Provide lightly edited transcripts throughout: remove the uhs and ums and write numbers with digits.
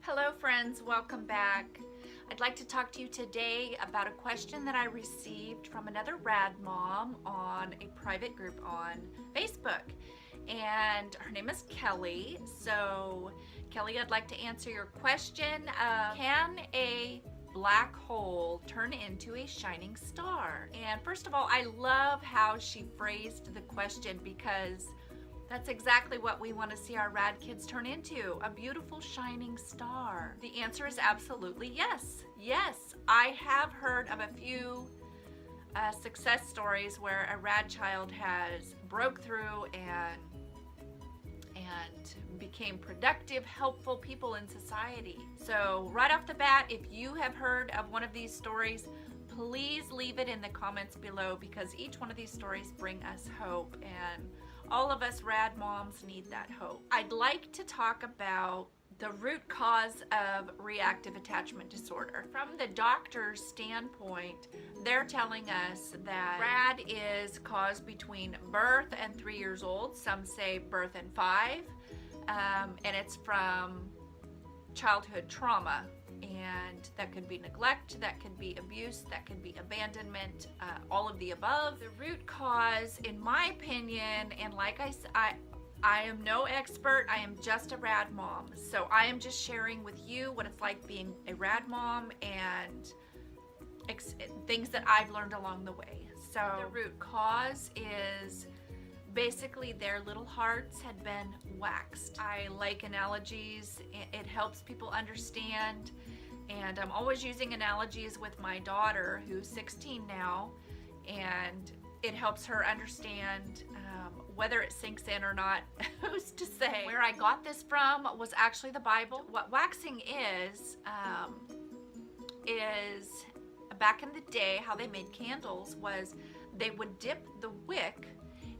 Hello friends, welcome back. I'd like to talk to you today about a question that I received from another RAD mom on a private group on Facebook. And her name is Kelly. So Kelly, I'd like to answer your question of, can a black hole turn into a shining star? And first of all, I love how she phrased the question because that's exactly what we want to see our RAD kids turn into, a beautiful shining star. The answer is absolutely yes. Yes, I have heard of a few success stories where a RAD child has broke through and became productive, helpful people in society. So right off the bat, if you have heard of one of these stories, please leave it in the comments below because each one of these stories bring us hope, and all of us RAD moms need that hope. I'd like to talk about the root cause of reactive attachment disorder. From the doctor's standpoint, they're telling us that RAD is caused between birth and 3 years old. Some say birth and 5, and it's from childhood trauma. And that could be neglect, that could be abuse, that could be abandonment, all of the above. The root cause, in my opinion, and like I said, I am no expert, I am just a RAD mom. So I am just sharing with you what it's like being a RAD mom and things that I've learned along the way. So the root cause is basically their little hearts had been waxed. I like analogies, it helps people understand, and I'm always using analogies with my daughter who's 16 now, and it helps her understand whether it sinks in or not. Who's to say? Where I got this from was actually the Bible. What waxing is back in the day, how they made candles was they would dip the wick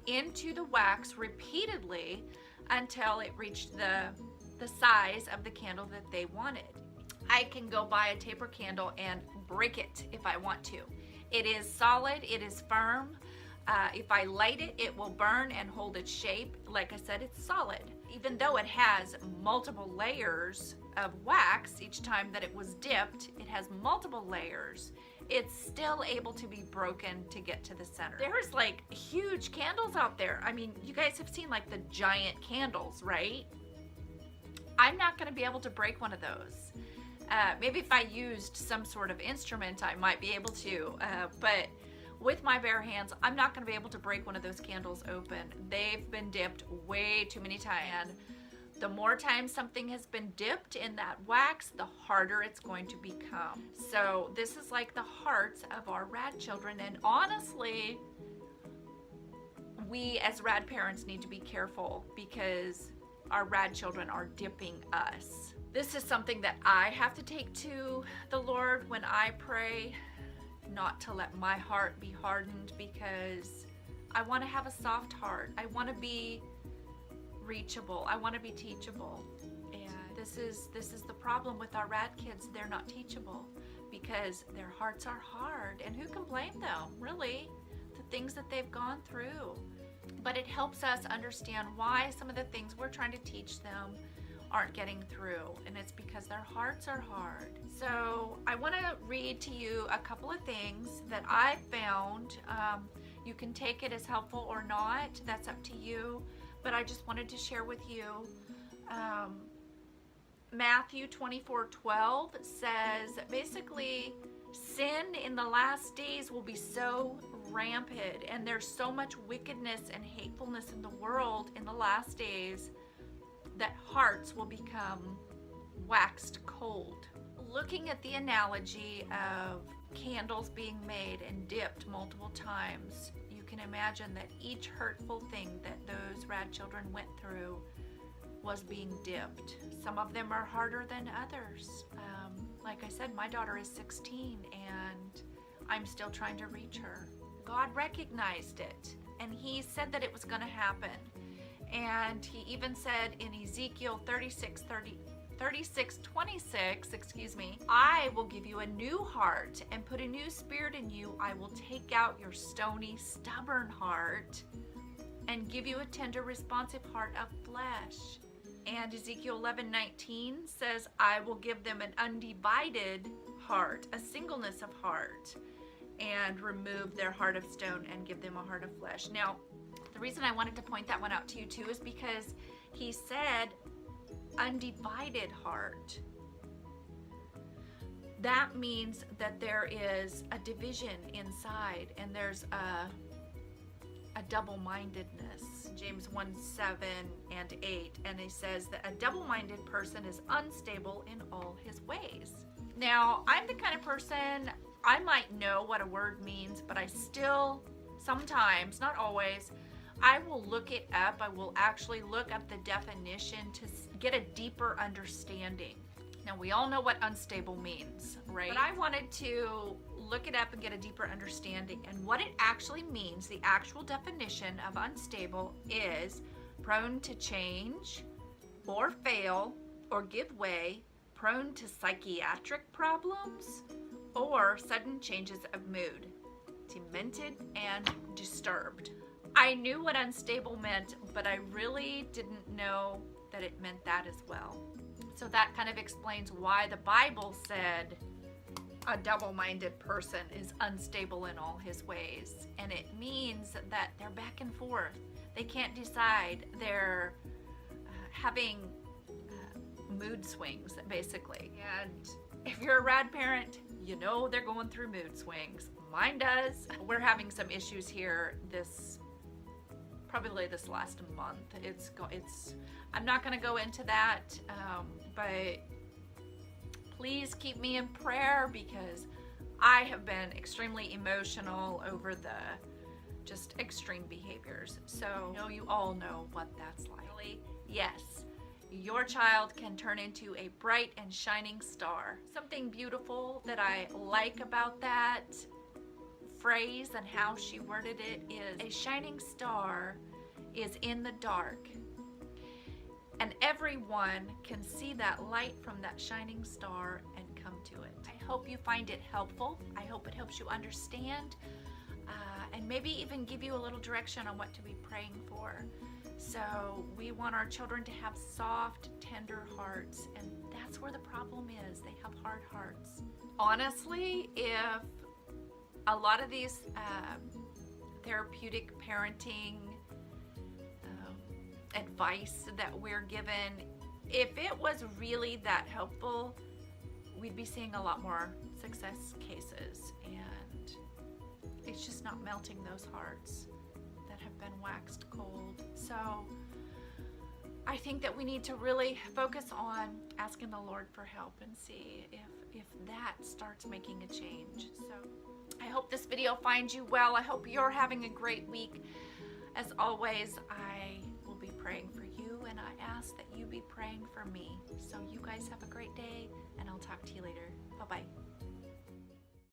into the wax repeatedly until it reached the size of the candle that they wanted. I can go buy a taper candle and break it if I want to. It is solid, it is firm. If I light it, it will burn and hold its shape. Like I said, it's solid. Even though it has multiple layers of wax each time that it was dipped, it has multiple layers. It's still able to be broken to get to the center. There's like huge candles out there. I mean, you guys have seen like the giant candles, right? I'm not gonna be able to break one of those. Maybe if I used some sort of instrument, I might be able to, but with my bare hands, I'm not gonna be able to break one of those candles open. They've been dipped way too many times. And the more times something has been dipped in that wax, the harder it's going to become. So this is like the hearts of our RAD children, and honestly, we as RAD parents need to be careful because our RAD children are dipping us. This is something that I have to take to the Lord when I pray, not to let my heart be hardened, because I want to have a soft heart. I want to be reachable. I want to be teachable. And this is the problem with our RAD kids. They're not teachable because their hearts are hard. And who can blame them, really? The things that they've gone through. But it helps us understand why some of the things we're trying to teach them aren't getting through, and it's because their hearts are hard. So I want to read to you a couple of things that I found. You can take it as helpful or not, that's up to you, but I just wanted to share with you. Matthew 24:12 says basically sin in the last days will be so rampant, and there's so much wickedness and hatefulness in the world in the last days that hearts will become waxed cold. Looking at the analogy of candles being made and dipped multiple times, you can imagine that each hurtful thing that those RAD children went through was being dipped. Some of them are harder than others. Like I said, my daughter is 16 and I'm still trying to reach her. God recognized it, and he said that it was going to happen. And he even said in Ezekiel 36:26, I will give you a new heart and put a new spirit in you. I will take out your stony, stubborn heart and give you a tender, responsive heart of flesh. And Ezekiel 11:19 says, I will give them an undivided heart, a singleness of heart, and remove their heart of stone and give them a heart of flesh. Now, the reason I wanted to point that one out to you too is because he said undivided heart. That means that there is a division inside, and there's a double-mindedness. James 1:7-8, and he says that a double-minded person is unstable in all his ways. Now, I'm the kind of person, I might know what a word means, but I still sometimes, not always, I will look it up. I will actually look up the definition to get a deeper understanding. Now, we all know what unstable means, right? But I wanted to look it up and get a deeper understanding. And what it actually means, the actual definition of unstable is prone to change or fail or give way, prone to psychiatric problems or sudden changes of mood, demented and disturbed. I knew what unstable meant, but I really didn't know that it meant that as well. So that kind of explains why the Bible said a double-minded person is unstable in all his ways. And it means that they're back and forth. They can't decide. They're having mood swings, basically. And if you're a RAD parent, you know they're going through mood swings. Mine does. We're having some issues here probably this last month. I'm not going to go into that, but please keep me in prayer because I have been extremely emotional over the just extreme behaviors. So I know you all know what that's like. Yes, your child can turn into a bright and shining star. Something beautiful that I like about that phrase and how she worded it is, a shining star is in the dark, and everyone can see that light from that shining star and come to it. I hope you find it helpful. I hope it helps you understand and maybe even give you a little direction on what to be praying for. So we want our children to have soft, tender hearts, and that's where the problem is. They have hard hearts. Honestly, if a lot of these therapeutic parenting advice that we're given, if it was really that helpful, we'd be seeing a lot more success cases, and it's just not melting those hearts that have been waxed cold. So I think that we need to really focus on asking the Lord for help and see if that starts making a change. So I hope this video finds you well. I hope you're having a great week. As always, I will be praying for you, and I ask that you be praying for me. So you guys have a great day, and I'll talk to you later. Bye-bye.